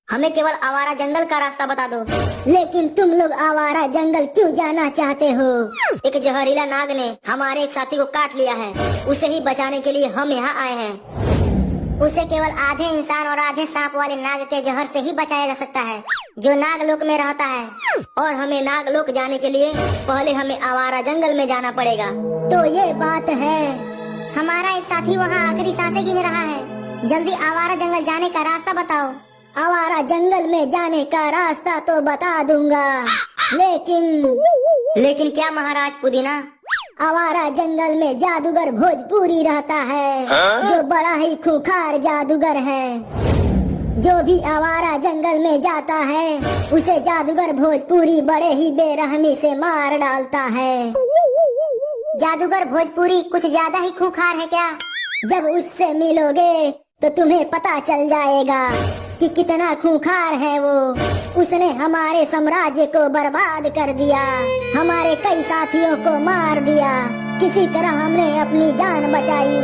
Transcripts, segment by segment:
हमें केवल आवारा जंगल का रास्ता बता दो। लेकिन तुम लोग आवारा जंगल क्यों जाना चाहते हो? एक जहरीला नाग ने हमारे एक साथी को काट लिया है, उसे ही बचाने के लिए हम यहाँ आए हैं। उसे केवल आधे इंसान और आधे सांप वाले नाग के जहर से ही बचाया जा सकता है, जो नागलोक में रहता है। और हमें नागलोक जाने के लिए पहले हमें आवारा जंगल में जाना पड़ेगा। तो ये बात है। हमारा एक साथी वहाँ आखिरी सांसें गिन रहा है। जल्दी आवारा जंगल जाने का रास्ता बताओ। आवारा जंगल में जाने का रास्ता तो बता दूंगा, लेकिन क्या महाराज पुदीना? आवारा जंगल में जादूगर भोजपुरी रहता है, जो बड़ा ही खूंखार जादूगर है। जो भी आवारा जंगल में जाता है, उसे जादूगर भोजपुरी बड़े ही बेरहमी से मार डालता है। जादूगर भोजपुरी कुछ ज्यादा ही खूंखार है क्या? जब उससे मिलोगे तो तुम्हें पता चल जाएगा कि कितना खूंखार है वो। उसने हमारे साम्राज्य को बर्बाद कर दिया, हमारे कई साथियों को मार दिया। किसी तरह हमने अपनी जान बचाई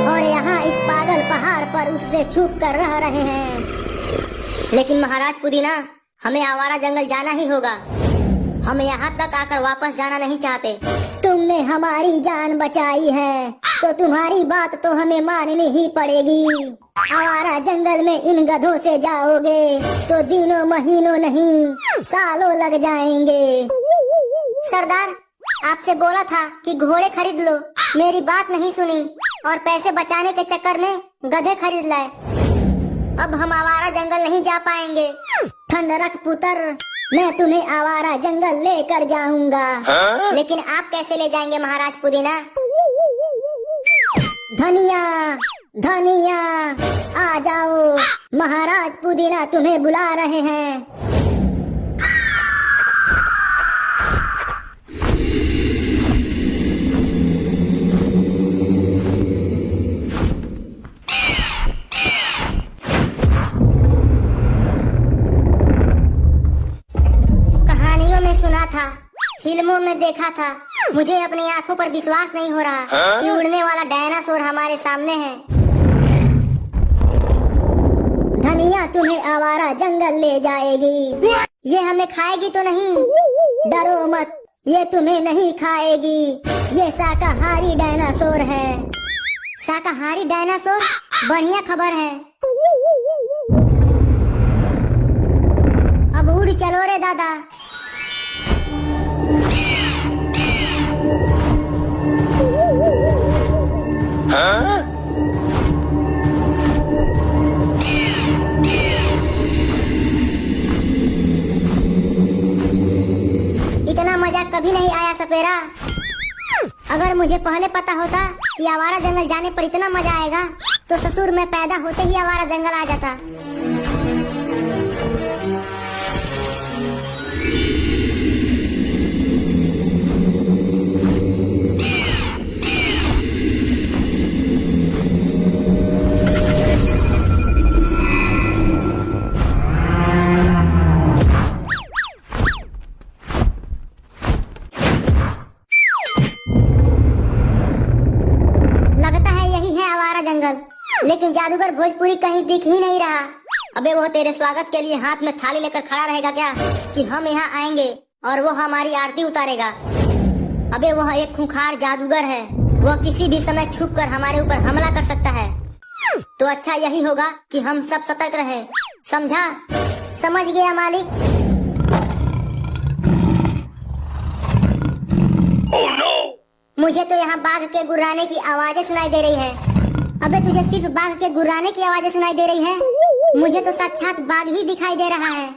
और यहाँ इस पागल पहाड़ पर उससे छुप कर रह रहे हैं। लेकिन महाराज पुदीना, हमें आवारा जंगल जाना ही होगा। हम यहाँ तक आकर वापस जाना नहीं चाहते। तुमने हमारी जान बचाई है तो तुम्हारी बात तो हमें माननी ही पड़ेगी। आवारा जंगल में इन गधों से जाओगे तो दिनों महीनों नहीं सालों लग जाएंगे। सरदार, आपसे बोला था कि घोड़े खरीद लो, मेरी बात नहीं सुनी और पैसे बचाने के चक्कर में गधे खरीद लाए। अब हम आवारा जंगल नहीं जा पाएंगे। ठंड रख पुत्र, मैं तुम्हें आवारा जंगल लेकर जाऊंगा। लेकिन आप कैसे ले जाएंगे महाराज पुदीना? धनिया धनिया आ जाओ, महाराज पुदीना तुम्हें बुला रहे हैं। कहानियों में सुना था, फिल्मों में देखा था, मुझे अपनी आंखों पर विश्वास नहीं हो रहा कि उड़ने वाला डायनासोर हमारे सामने है। धनिया तुम्हें आवारा जंगल ले जाएगी। ये हमें खाएगी तो नहीं? डरो मत, ये तुम्हें नहीं खाएगी। ये शाकाहारी डायनासोर है। शाकाहारी डायनासोर? बढ़िया खबर है। अब उड़ चलो रे दादा। इतना मजा कभी नहीं आया सपेरा। अगर मुझे पहले पता होता कि आवारा जंगल जाने पर इतना मजा आएगा तो ससुर मैं पैदा होते ही आवारा जंगल आ जाता। जंगल, लेकिन जादूगर भोजपुरी कहीं दिख ही नहीं रहा। अबे वो तेरे स्वागत के लिए हाथ में थाली लेकर खड़ा रहेगा क्या कि हम यहाँ आएंगे और वो हमारी आरती उतारेगा? अबे वह एक खूंखार जादूगर है, वह किसी भी समय छुप कर हमारे ऊपर हमला कर सकता है। तो अच्छा यही होगा कि हम सब सतर्क रहे, समझा? समझ गया मालिक। Oh no! मुझे तो यहाँ बाघ के गुर्राने की आवाजें सुनाई दे रही है। अबे तुझे सिर्फ बाघ के गुर्राने की आवाजें सुनाई दे रही है? मुझे तो साक्षात बाघ ही दिखाई दे रहा है।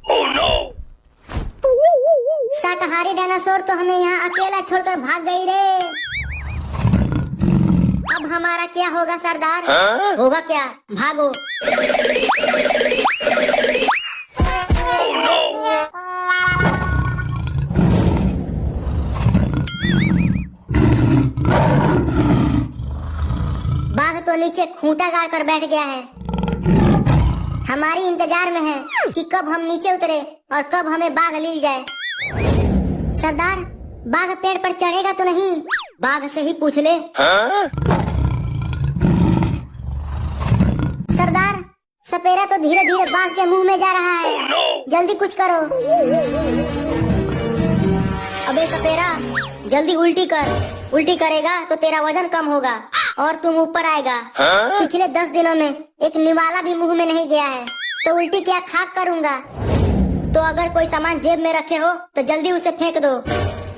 Oh no! शाकाहारी डायनासोर तो हमें यहाँ अकेला छोड़कर भाग गई रे। अब हमारा क्या होगा सरदार? होगा क्या? भागो। Oh no! बाघ तो नीचे खूंटा गाड़ कर बैठ गया है, हमारी इंतजार में है कि कब हम नीचे उतरे और कब हमें बाघ लील जाए। सरदार, बाघ पेड़ पर चढ़ेगा तो नहीं? बाघ से ही पूछ ले। सरदार, सपेरा तो धीरे धीरे बाघ के मुंह में जा रहा है। Oh no! जल्दी कुछ करो। अबे सपेरा, जल्दी उल्टी कर। उल्टी करेगा तो तेरा वजन कम होगा और तुम ऊपर आएगा। पिछले 10 दिनों में एक निवाला भी मुंह में नहीं गया है, तो उल्टी क्या खाक करूंगा। तो अगर कोई सामान जेब में रखे हो तो जल्दी उसे फेंक दो।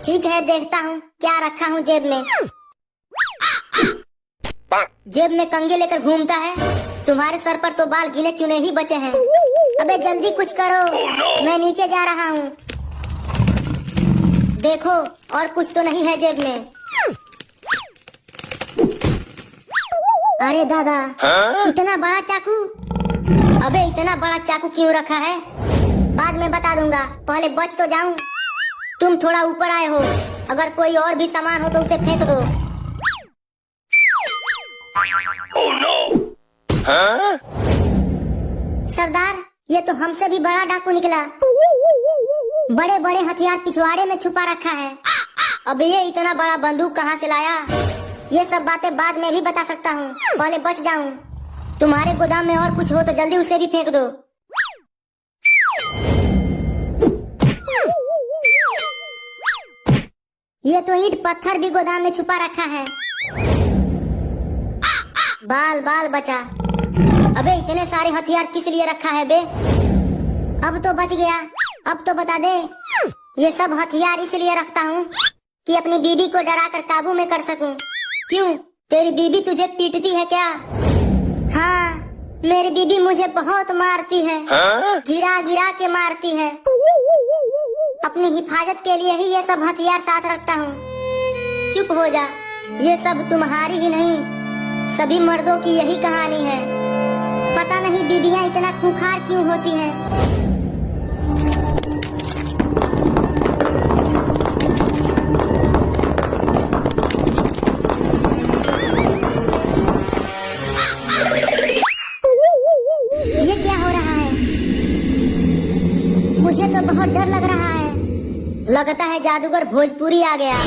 ठीक है, देखता हूँ क्या रखा हूँ जेब में। जेब में कंघी लेकर घूमता है। तुम्हारे सर पर तो बाल गिने चुने ही बचे हैं। अबे जल्दी कुछ करो। Oh no! मैं नीचे जा रहा हूँ। देखो और कुछ तो नहीं है जेब में। अरे दादा, इतना बड़ा चाकू। अबे इतना बड़ा चाकू क्यों रखा है? बाद में बता दूंगा, पहले बच तो जाऊं। तुम थोड़ा ऊपर आए हो, अगर कोई और भी सामान हो तो उसे फेंक दो। Oh no! सरदार, ये तो हमसे भी बड़ा डाकू निकला। बड़े बड़े हथियार पिछवाड़े में छुपा रखा है। अब ये इतना बड़ा बंदूक कहाँ से लाया? ये सब बातें बाद में भी बता सकता हूँ, पहले बच जाऊं। तुम्हारे गोदाम में और कुछ हो तो जल्दी उसे भी फेंक दो। ये तो ईंट पत्थर भी गोदाम में छुपा रखा है। बाल बाल बचा। अबे इतने सारे हथियार किस लिए रखा है बे? अब तो बच गया। अब तो बता दे। ये सब हथियार इसलिए रखता हूँ कि अपनी बीबी को डरा कर काबू में कर सकूं। क्यों, तेरी बीबी तुझे पीटती है क्या? हाँ, मेरी बीबी मुझे बहुत मारती है। गिरा गिरा के मारती है। अपनी हिफाजत के लिए ही ये सब हथियार साथ रखता हूँ। चुप हो जा। ये सब तुम्हारी ही नहीं, सभी मर्दों की यही कहानी है। पता नहीं बीबियाँ इतना खूंखार क्यों होती हैं। ये क्या हो रहा है? मुझे तो बहुत डर लग रहा है। लगता है जादूगर भोजपुरी आ गया।